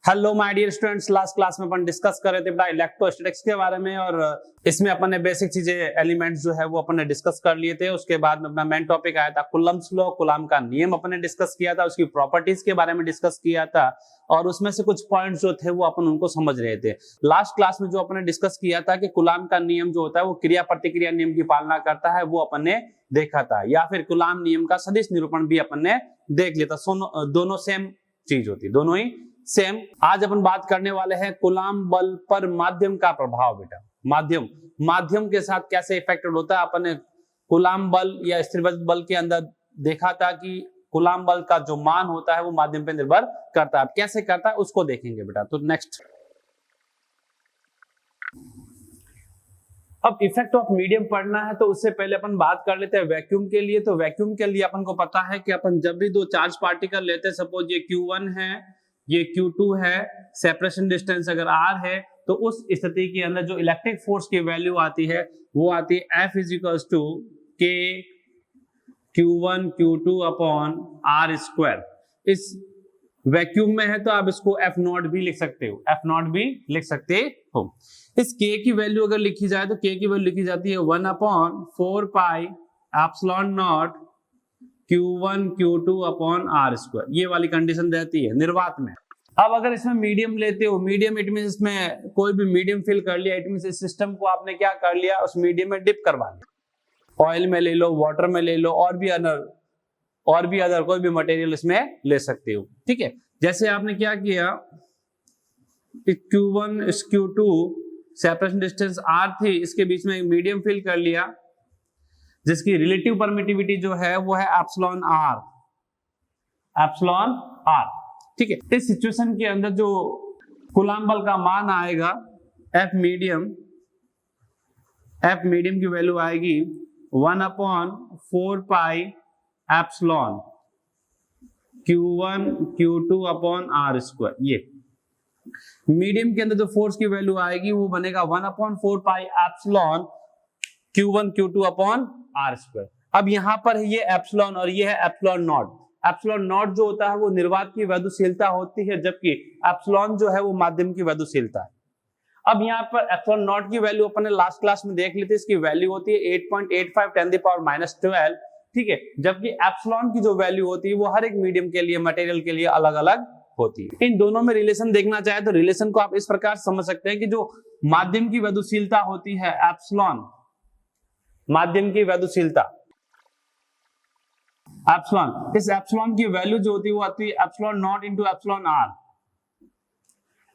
Hello my dear students, last class में अपन discuss कर रहे थे बेटा इलेक्ट्रोस्टैटिक्स के बारे में और इसमें अपन ने बेसिक चीजें एलिमेंट्स जो है वो अपन ने डिस्कस कर लिए थे। उसके बाद में अपना मेन टॉपिक आया था कूलम्ब्स लॉ, कूलम्ब का नियम अपन ने डिस्कस किया था, उसकी प्रॉपर्टीज के बारे में डिस्कस किया था और उसमें से कुछ पॉइंट्स जो थे वो अपन उनको समझ रहे थे। लास्ट क्लास में जो अपन ने डिस्कस किया था कि कूलम्ब का नियम जो होता है वो क्रिया प्रतिक्रिया नियम की पालना करता है, वो अपन ने देखा था। या फिर कूलम्ब नियम का सदिश निरूपण भी अपन ने देख लिया था। दोनों सेम चीज होती है, दोनों ही सेम। आज अपन बात करने वाले हैं कूलम्ब बल पर माध्यम का प्रभाव। बेटा माध्यम के साथ कैसे इफेक्टेड होता है। अपन ने कूलम्ब बल या स्थिरवज्र बल के अंदर देखा था कि कूलम्ब बल का जो मान होता है वो माध्यम पे निर्भर करता है। अब कैसे करता है उसको देखेंगे बेटा। तो नेक्स्ट, अब इफेक्ट ऑफ मीडियम पढ़ना है तो उससे पहले अपन बात कर लेते हैं वैक्यूम के लिए। तो वैक्यूम के लिए अपन को पता है कि अपन जब भी दो चार्ज पार्टिकल लेते हैं, सपोज ये Q1 है, ये Q2 है, सेपरेशन डिस्टेंस अगर R है, तो उस स्थिति के अंदर जो इलेक्ट्रिक फोर्स की वैल्यू आती है वो आती है F = K Q1 Q2 upon R²। इस वैक्यूम में है तो आप इसको F0 भी लिख सकते हो, F0 भी लिख सकते हो। इस K की वैल्यू अगर लिखी जाए तो K की वैल्यू लिखी जाती है 1/4πε0 Q1 Q2 अपॉन R²। ये वाली कंडीशन रहती है निर्वात में। अब अगर इसमें मीडियम लेते हो, मीडियम इट मीन इसमें कोई भी मीडियम फिल कर लिया, इट मीन इस सिस्टम को आपने क्या कर लिया, उस मीडियम में डिप करवा लिया। ऑयल में ले लो, वाटर में ले लो, और भी अदर कोई भी मटेरियल इसमें ले सकते हो। ठीक है, जैसे आपने क्या किया, Q1 इस Q2 सेपरेशन डिस्टेंस R थी, इसके बीच में एक मीडियम फिल कर लिया जिसकी रिलेटिव परमिटिविटी जो है वो है एप्सिलॉन R। ठीक है, इस सिचुएशन के अंदर जो कूलम्ब बल का मान आएगा F मीडियम की वैल्यू आएगी 1/4πε Q1 Q2 अपॉन R²। ये मीडियम के अंदर जो फोर्स की वैल्यू आएगी वो बनेगा 1/4πε Q1 Q2 अपॉन R²। अब यहां पर ये एप्सिलॉन और ये है एप्सिलॉन नॉट। एप्सिलॉन नॉट जो होता है वो निर्वात की वैद्युशीलता होती है, जबकि एप्सिलॉन जो है वो माध्यम की वैद्युशीलता है। अब यहाँ पर एप्सिलॉन नॉट की वैल्यू अपन ने लास्ट क्लास में देख ली थी, इसकी वैल्यू होती है 8.85 10⁻⁻12। ठीक है, जबकि एप्सिलॉन की जो वैल्यू होती है वो हर एक मीडियम के लिए, मटेरियल के लिए अलग अलग होती है। इन दोनों में रिलेशन देखना चाहे तो रिलेशन को आप इस प्रकार समझ सकते हैं कि जो माध्यम की वैद्युशीलता होती है एप्सिलॉन, माध्यम की वैद्युशीलता एप्सिलॉन, इस एप्सिलॉन की वैल्यू जो होती है वो आती है epsilon not into epsilon R।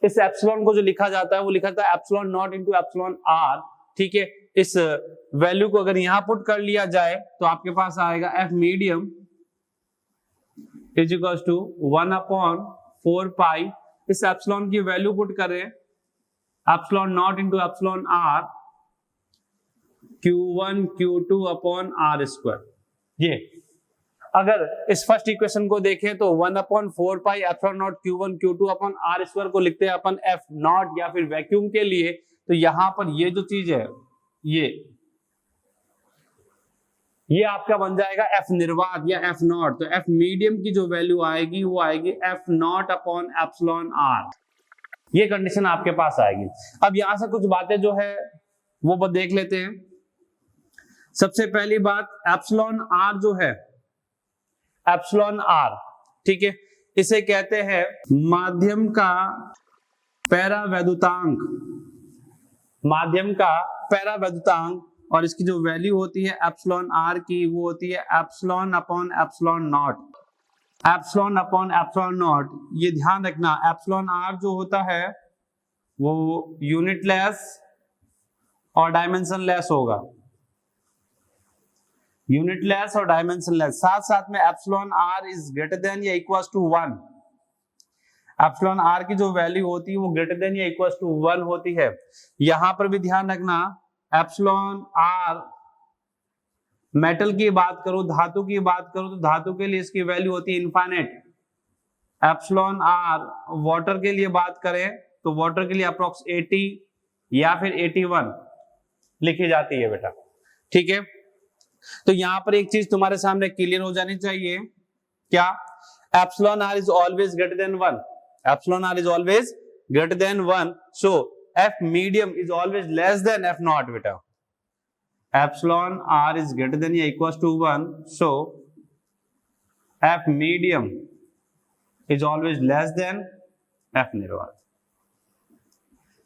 इस एप्सिलॉन को जो लिखा जाता है वो लिखा जाता है epsilon not into epsilon R। ठीक है, इस वैल्यू को अगर यहां पुट कर लिया जाए तो आपके पास आएगा F मीडियम = 1/4π, इस एप्सिलॉन की वैल्यू पुट करें epsilon not into epsilon R Q1 Q2 upon R²। ये अगर इस फर्स्ट इक्वेशन को देखें तो 1/4π ε0 Q1 Q2 अपॉन R² को लिखते हैं अपन F0 या फिर वैक्यूम के लिए। तो यहां पर ये जो चीज है ये आपका बन जाएगा F निर्वात या F0। तो F मीडियम की जो वैल्यू आएगी वो आएगी F0 अपॉन एप्सिलॉन R। ये कंडीशन आपके पास आएगी। अब यहां से कुछ बातें जो है वो देख लेते हैं। सबसे पहली बात, एप्सिलॉन R जो है, एप्सिलॉन R, ठीक है, इसे कहते हैं माध्यम का पैरावैद्युतांक, माध्यम का पैरावैद्युतांक। और इसकी जो वैल्यू होती है एप्सिलॉन R की वो होती है epsilon upon epsilon not. Epsilon upon epsilon not, ये ध्यान रखना, एप्सिलॉन R जो होता है वो यूनिटलेस और डायमेंशनलेस होगा, यूनिटलेस और डायमेंशनलेस। साथ साथ में epsilon R is greater than या इक्वल टू 1। एप्सिलॉन R की जो वैल्यू होती है वो ग्रेटर देन या इक्वल टू 1 होती है। यहां पर भी ध्यान रखना, एप्सिलॉन R मेटल की बात करो, धातु की बात करो तो धातु के लिए इसकी वैल्यू होती है इनफाइनाइट। एप्सिलॉन R वाटर के लिए बात करें तो वाटर के लिए अप्रोक्स 80 या फिर 81 लिखी जाती है बेटा। ठीक है, तो यहां पर एक चीज तुम्हारे सामने क्लियर हो जानी चाहिए, क्या epsilon R is always greater than 1। Epsilon R is always greater than 1, so F medium is always less than F naught बेटा। Epsilon R is greater than या equal to 1, so F medium is always less than F निर्वात।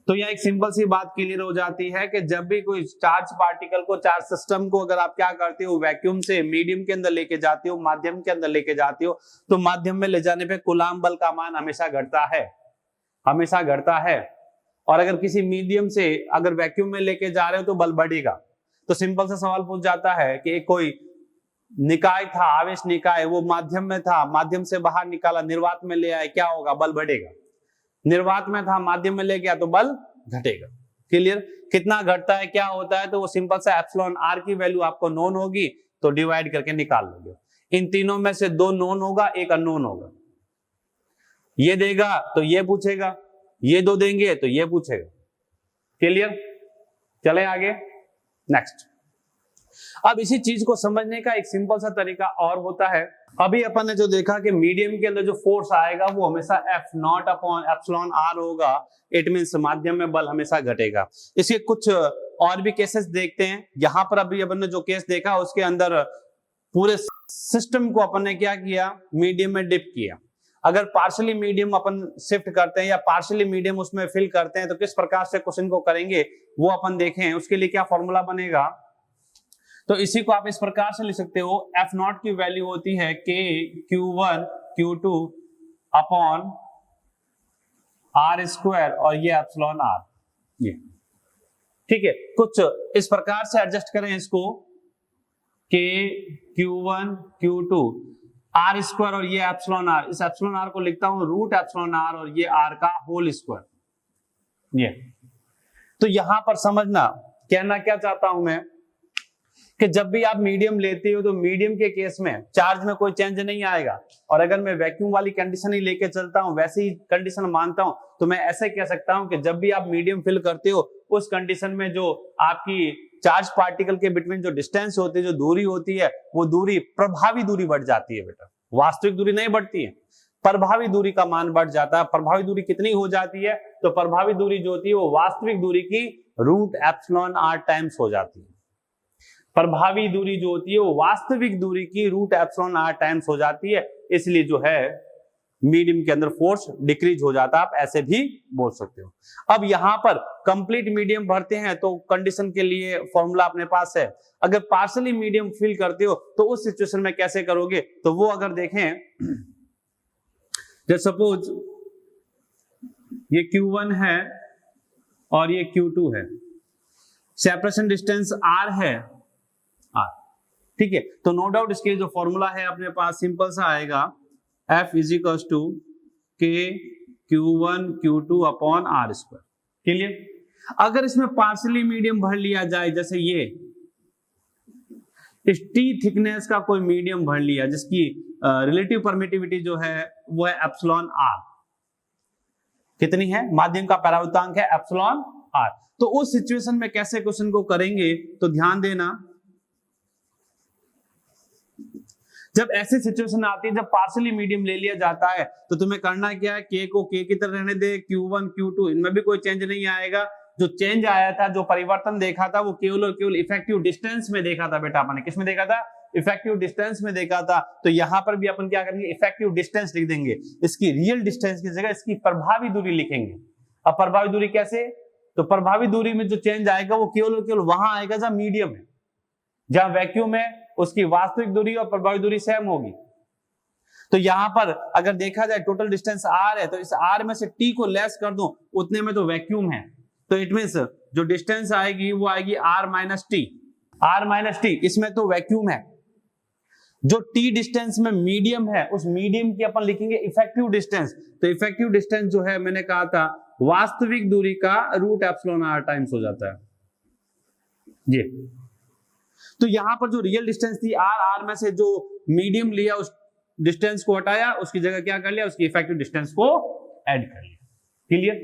तो यह एक simple सी बात clear हो जाती है कि जब भी कोई चार्ज पार्टिकल को, चार्ज सिस्टम को अगर आप क्या करते हो, वैक्यूम से मीडियम के अंदर लेके जाते हो, माध्यम के अंदर लेके जाते हो, तो माध्यम में ले जाने पे कूलाम बल का मान हमेशा घटता है, हमेशा घटता है। और अगर किसी मीडियम से अगर वैक्यूम में लेके जा रहे हो तो बल बढ़ेगा। तो सिंपल सा सवाल पूछ जाता है कि कोई निकाय था, आवेश निकाय, वो माध्यम में था, माध्यम से बाहर निकाला, निर्वात में ले आए, क्या होगा? बल बढ़ेगा। निर्वात में था, माध्यम में ले गया तो बल घटेगा। क्लियर? कितना घटता है, क्या होता है, तो वो सिंपल सा एप्सिलॉन आर की वैल्यू आपको नोन होगी तो डिवाइड करके निकाल लोगे। इन तीनों में से 2 नोन होगा, 1 अननोन होगा। ये देगा तो ये पूछेगा, ये 2 देंगे तो ये पूछेगा। क्लियर? चले आगे नेक्स्ट। अब इसी चीज को समझने का एक सिंपल सा तरीका और होता है। अभी अपन ने जो देखा कि मीडियम के अंदर जो फोर्स आएगा वो हमेशा F naught upon epsilon R होगा। इट मींस माध्यम में बल हमेशा घटेगा। इसके कुछ और भी केसेस देखते हैं। यहां पर अभी अपन ने जो केस देखा उसके अंदर पूरे सिस्टम को अपन ने क्या किया, मीडियम में डिप किया। अगर पार्शियली मीडियम अपन शिफ्ट करते हैं या पार्शियली मीडियम उसमें फिल करते हैं तो किस प्रकार से क्वेश्चन को करेंगे वो अपन देखें। उसके लिए क्या फॉर्मूला बनेगा, तो इसी को आप इस प्रकार से लिख सकते हो। एफ नॉट की वैल्यू होती है के Q1 Q2 upon are square और ये एप्सिलॉन आर। ये ठीक है, कुछ इस प्रकार से एडजस्ट करें इसको, के Q1 Q2 आर स्क्वायर और ये एप्सिलॉन आर। इस एप्सिलॉन आर को लिखता हूं रूट एप्सिलॉन आर और ये आर का होल स्क्वायर। ये तो यहां पर समझना, कहना क्या चाहता हूं मैं कि जब भी आप मीडियम लेते हो तो मीडियम के केस में चार्ज में कोई चेंज नहीं आएगा। और अगर मैं वैक्यूम वाली कंडीशन ही लेके चलता हूं, वैसे ही कंडीशन मानता हूं, तो मैं ऐसे कह सकता हूं कि जब भी आप मीडियम फिल करते हो उस कंडीशन में जो आपकी चार्ज पार्टिकल के बिटवीन जो डिस्टेंस होती है, जो दूरी होती है, वो दूरी प्रभावी दूरी बढ़ जाती है बेटा। वास्तविक दूरी नहीं बढ़ती है, प्रभावी दूरी का मान बढ़ जाता है। प्रभावी दूरी कितनी हो जाती है, तो प्रभावी दूरी जो होती है वो वास्तविक दूरी की रूट एप्सिलॉन आर टाइम्स हो जाती है। प्रभावी दूरी जो होती है वो वास्तविक दूरी की रूट एप्सिलॉन आर टाइम्स हो जाती है। इसलिए जो है मीडियम के अंदर फोर्स डिक्रीज हो जाता है, आप ऐसे भी बोल सकते हो। अब यहां पर कंप्लीट मीडियम भरते हैं तो कंडीशन के लिए फॉर्मूला अपने पास है। अगर पार्शियली मीडियम फिल करते हो तो उस सिचुएशन में कैसे करोगे, तो वो अगर देखें, जैसे सपोज ये Q1 है और ये Q2 है, सेपरेशन डिस्टेंस R है, ठीक है, तो नो डाउट इसके जो फॉर्मूला है अपने पास सिंपल सा आएगा, F is equal to K Q1 Q2 upon are square. Clear? अगर इसमें पार्शियली मीडियम भर लिया जाए, जैसे ये इस टी थिकनेस का कोई मीडियम भर लिया जिसकी रिलेटिव परमिटिविटी जो है वो है एप्सिलॉन आर। कितनी है? माध्यम का परावर्तांक है एप्सिलॉन आर। तो उस सिचुएशन में कैसे क्वेश्चन को करेंगे, तो ध्यान देना, जब ऐसी सिचुएशन आती है जब पार्शियली मीडियम ले लिया जाता है तो तुम्हें करना क्या है, के को के की तरह रहने दे, Q1 Q2 इनमें भी कोई चेंज नहीं आएगा। जो चेंज आया था, जो परिवर्तन देखा था, वो केवल और केवल इफेक्टिव डिस्टेंस में देखा था बेटा। अपन ने किस में देखा था? इफेक्टिव डिस्टेंस में देखा था। तो यहां पर भी अपन क्या करेंगे, इफेक्टिव डिस्टेंस लिख देंगे, इसकी रियल डिस्टेंस की जगह इसकी प्रभावी दूरी लिखेंगे। अब प्रभावी दूरी कैसे, तो प्रभावी दूरी में जो चेंज आएगा वो केवल और केवल वहां आएगा जहां मीडियम है। जहां वैक्यूम है उसकी वास्तविक दूरी और प्रभावी दूरी सेम होगी। तो यहां पर अगर देखा जाए टोटल डिस्टेंस r है, तो इस r में से t को लेस कर दूं, उतने में तो वैक्यूम है। तो इट मींस जो डिस्टेंस आएगी वो आएगी r माइनस टी, इसमें तो वैक्यूम है। जो t डिस्टेंस में मीडियम है, उस मीडियम की अपन लिखेंगे इफेक्टिव डिस्टेंस। तो इफेक्टिव डिस्टेंस जो है, मैंने कहा था, वास्तविक दूरी का रूट एप्सिलॉन आर टाइम्स हो जाता है ये। तो यहां पर जो रियल डिस्टेंस थी r में से जो मीडियम लिया उस डिस्टेंस को हटाया, उसकी जगह क्या कर लिया, उसकी इफेक्टिव डिस्टेंस को ऐड कर लिया। क्लियर?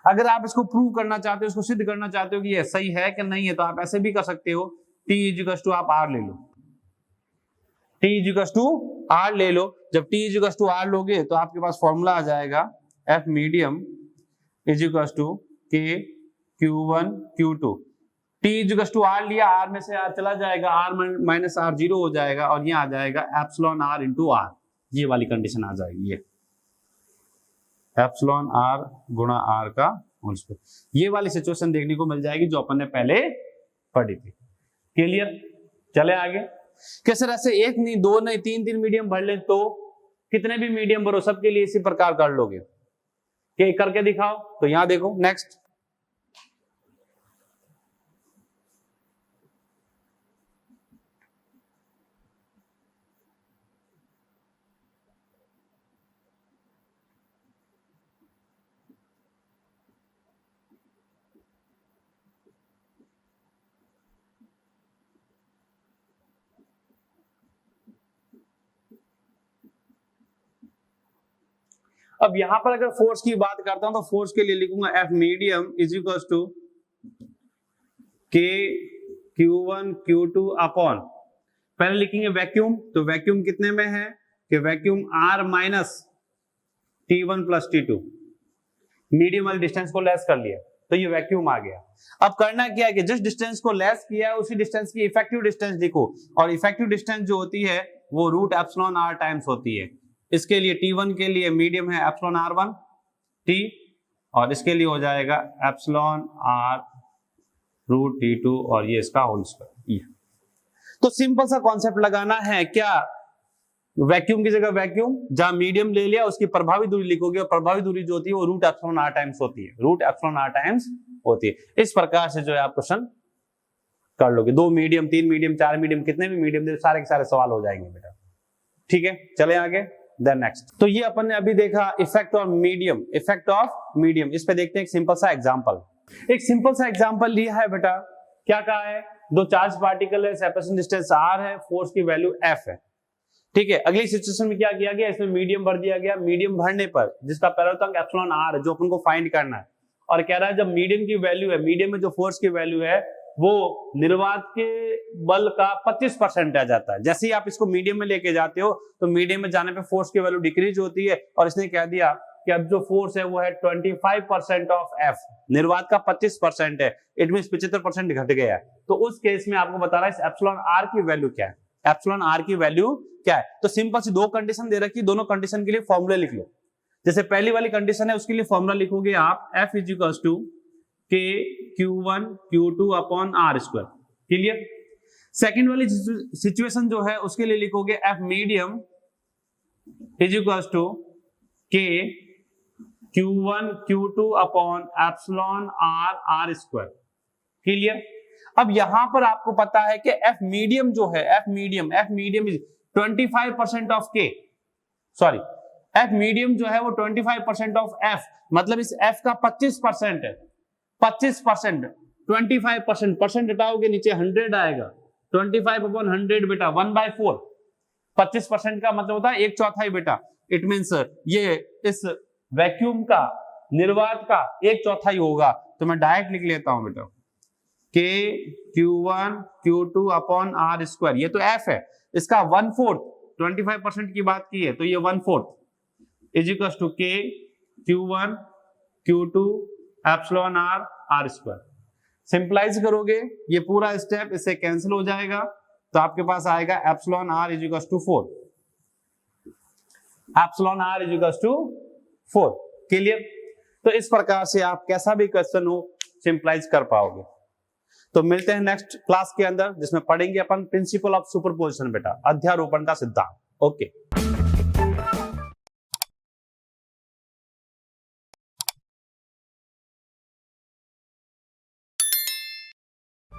अगर आप इसको प्रूव करना चाहते हो, इसको सिद्ध करना चाहते हो कि ये सही है कि नहीं है, तो आप ऐसे भी कर सकते हो, t इक्वल टू आप r ले लो, t इक्वल टू r ले लो। जब t इक्वल टू r लोगे तो आपके पास फॉर्मूला आ जाएगा F medium is equal to K Q1 Q2, T is equal to R लिया, आर में से आर चला जाएगा, आर माइनस आर जीरो हो जाएगा और ये आ जाएगा एप्सिलॉन आर इंटू आर, ये वाली कंडीशन आ जाएगी, ये एप्सिलॉन आर गुणा आर का होल स्क्वायर, ये वाली सिचुएशन देखने को मिल जाएगी जो अपन ने पहले पढ़ी थी। क्लियर? चले आगे। किस तरह से एक नहीं, दो नहीं, तीन मीडियम भर ले तो कितने भी मीडियम भरो सबके लिए इसी प्रकार कर लोगे, कि करके दिखाओ। तो यहां देखो नेक्स्ट, अब यहां पर अगर फोर्स की बात करता हूं तो फोर्स के लिए लिखूंगा F medium is equal to K Q1 Q2 upon, पहले लिखेंगे वैक्यूम, तो वैक्यूम कितने में है कि vacuum R minus T1 plus T2, medium वाले डिस्टेंस को लेस कर लिया तो ये वैक्यूम आ गया। अब करना क्या है कि जिस डिस्टेंस को लेस किया है उसी डिस्टेंस की इफेक्टिव डिस्टेंस लिखो, और इफेक्टिव डिस्टेंस जो होती है वो रूट एप्सिलॉन R टाइम्स होती है। इसके लिए T1 के लिए मीडियम है एप्सिलॉन R1 T, और इसके लिए हो जाएगा एप्सिलॉन R रूट T2 और ये इसका होल स्क्वायर। तो सिंपल सा कॉन्सेप्ट लगाना है क्या, वैक्यूम की जगह वैक्यूम, जहां मीडियम ले लिया उसकी प्रभावी दूरी लिखोगे, और प्रभावी दूरी जो होती है वो रूट एप्सिलॉन R टाइम्स होती है, रूट एप्सिलॉन R टाइम्स होती है। इस प्रकार से जो है आप क्वेश्चन कर लोगे, 2 मीडियम, 3 मीडियम, 4 मीडियम, कितने भी मीडियम सारे के सारे सवाल हो जाएंगे बेटा। ठीक है, चले आगे। देन नेक्स्ट, तो ये अपन ने अभी देखा effect of medium, effect of medium. इस पे देखते हैं एक सिंपल सा एग्जांपल, एक सिंपल सा एग्जांपल लिया है बेटा। क्या कहा है, दो चार्ज पार्टिकल है, सेपरेशन डिस्टेंस r है, फोर्स की वैल्यू f है। ठीक है, अगली सिचुएशन में क्या किया गया, इसमें मीडियम भर दिया गया। मीडियम भरने पर जिसका पैरेलल एप्सिलॉन r है जो अपन को फाइंड करना है, और कह रहा है जब मीडियम की वैल्यू है, मीडियम में जो फोर्स की वैल्यू है वो निर्वात के बल का 25% आ जाता है। जैसे ही आप इसको मीडियम में लेके जाते हो तो मीडियम में जाने पे फोर्स की वैल्यू डिक्रीज होती है, और इसने कह दिया कि अब जो फोर्स है वो है 25% ऑफ एफ, निर्वात का 25% है, इट मींस 75% घट गया है। तो उस केस में आपको बता रहा है एप्सिलॉन आर की वैल्यू क्या है, एप्सिलॉन आर की वैल्यू क्या है। तो सिंपल सी दो कंडीशन दे रखी, दोनों कंडीशन के लिए फॉर्मूला लिख लो। जैसे पहली वाली कंडीशन है उसके लिए फॉर्मूला लिखोगे आप F is equal to K Q1 Q2 upon R square. Clear? Second वाली सिचुएशन जो है उसके लिए लिखोगे F medium is equal to K Q1 Q2 upon epsilon R square. Clear? अब यहां पर आपको पता है कि एफ मीडियम जो है, एफ मीडियम इज 25% ऑफ के, सॉरी एफ मीडियम जो है वो 25% ऑफ एफ, मतलब इस एफ का 25% है, 25%, 25% परसेंट हटाओगे नीचे 100 आएगा, 25 अपॉन 100 बेटा 1/4, 25% का मतलब होता है 1/4 बेटा। इट मींस ये इस वैक्यूम का, निर्वात का 1/4 होगा। तो मैं डायरेक्ट लिख लेता हूं बेटा के Q1 Q2 upon R square, ये तो F है, इसका 1/4, 25% की बात की है तो ये 1/4 is equal to K Q1 Q2 epsilon R square. सिंपलाइज करोगे ये पूरा स्टेप, इससे कैंसिल हो जाएगा, तो आपके पास आएगा epsilon R is equal to 4, epsilon R is equal to 4। Clear? तो इस प्रकार से आप कैसा भी क्वेश्चन हो सिंपलाइज कर पाओगे। तो मिलते हैं नेक्स्ट क्लास के अंदर जिसमें पढ़ेंगे अपन प्रिंसिपल ऑफ सुपरपोजिशन बेटा, अध्यारोपण का सिद्धांत। ओके।